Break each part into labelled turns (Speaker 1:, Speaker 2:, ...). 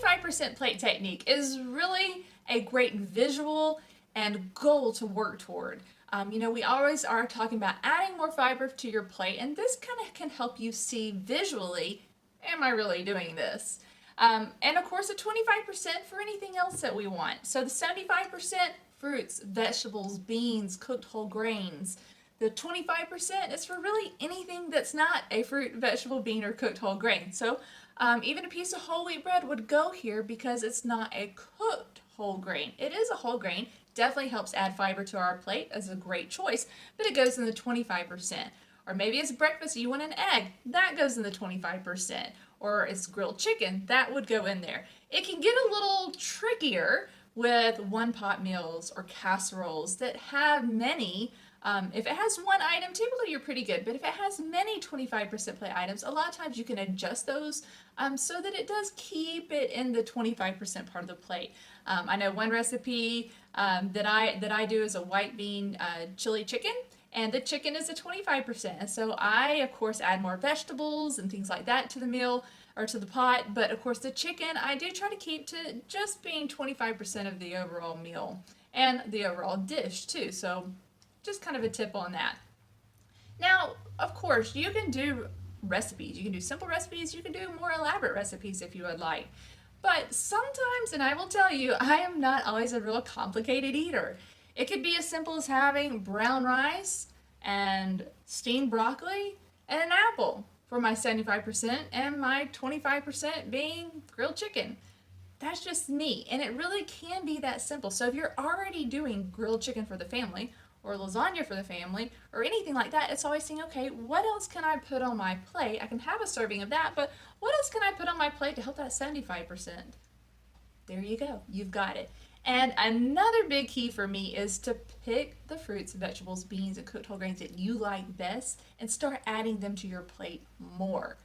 Speaker 1: 25% plate technique is really a great visual and goal to work toward. We always are talking about adding more fiber to your plate, and this kind of can help you see visually, am I really doing this? And of course, the 25% for anything else that we want. So the 75% fruits, vegetables, beans, cooked whole grains. The 25% is for really anything that's not a fruit, vegetable, bean, or cooked whole grain. So even a piece of whole wheat bread would go here because it's not a cooked whole grain. It is a whole grain. Definitely helps add fiber to our plate as a great choice, but it goes in the 25%. Or maybe it's breakfast, you want an egg, that goes in the 25%. Or it's grilled chicken, that would go in there. It can get a little trickier with one pot meals or casseroles that have many. If it has one item, typically you're pretty good, but if it has many 25% plate items, a lot of times you can adjust those so that it does keep it in the 25% part of the plate. I know one recipe that I do is a white bean chili chicken, and the chicken is a 25%. So I, of course, add more vegetables and things like that to the meal or to the pot. But of course, the chicken, I do try to keep to just being 25% of the overall meal and the overall dish too. So just kind of a tip on that. Now, of course, you can do recipes. You can do simple recipes. You can do more elaborate recipes if you would like. But sometimes, and I will tell you, I am not always a real complicated eater. It could be as simple as having brown rice and steamed broccoli and an apple for my 75% and my 25% being grilled chicken. That's just me, and it really can be that simple. So if you're already doing grilled chicken for the family or lasagna for the family or anything like that, it's always saying, okay, what else can I put on my plate? I can have a serving of that, but what else can I put on my plate to help that 75%? There you go, you've got it. And another big key for me is to pick the fruits, vegetables, beans, and cooked whole grains that you like best and start adding them to your plate more.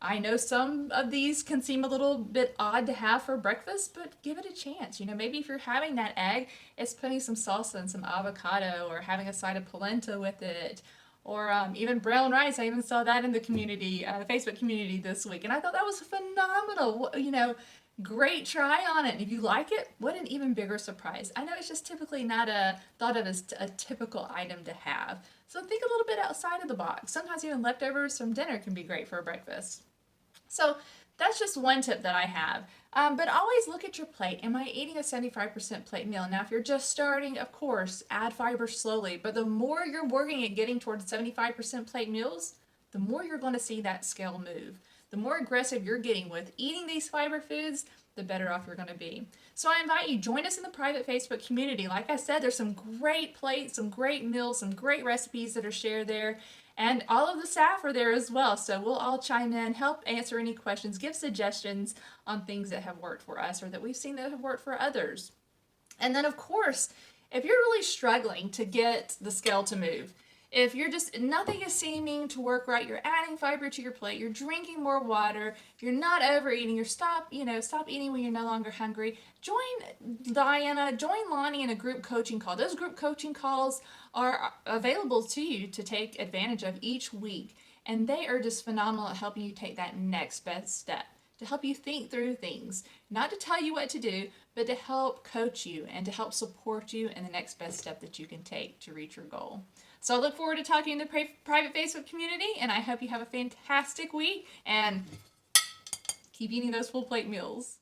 Speaker 1: I know some of these can seem a little bit odd to have for breakfast, but give it a chance. Maybe if you're having that egg, it's putting some salsa and some avocado or having a side of polenta with it. Or even brown rice. I even saw that in the community, the Facebook community this week. And I thought that was phenomenal. Great try on it. And if you like it, what an even bigger surprise. I know it's just typically not thought of as a typical item to have. So think a little bit outside of the box. Sometimes even leftovers from dinner can be great for a breakfast. So that's just one tip that I have. But always look at your plate. Am I eating a 75% plate meal? Now, if you're just starting, of course, add fiber slowly. But the more you're working at getting towards 75% plate meals, the more you're going to see that scale move. The more aggressive you're getting with eating these fiber foods, the better off you're going to be. So I invite you, join us in the private Facebook community. Like I said, there's some great plates, some great meals, some great recipes that are shared there. And all of the staff are there as well. So we'll all chime in, help answer any questions, give suggestions on things that have worked for us or that we've seen that have worked for others. And then, of course, if you're really struggling to get the scale to move, if you're just, nothing is seeming to work right, you're adding fiber to your plate, you're drinking more water, you're not overeating, stop eating when you're no longer hungry, join Diana, join Lonnie in a group coaching call. Those group coaching calls are available to you to take advantage of each week. And they are just phenomenal at helping you take that next best step, to help you think through things, not to tell you what to do, but to help coach you and to help support you in the next best step that you can take to reach your goal. So I look forward to talking in the private Facebook community, and I hope you have a fantastic week and keep eating those full plate meals.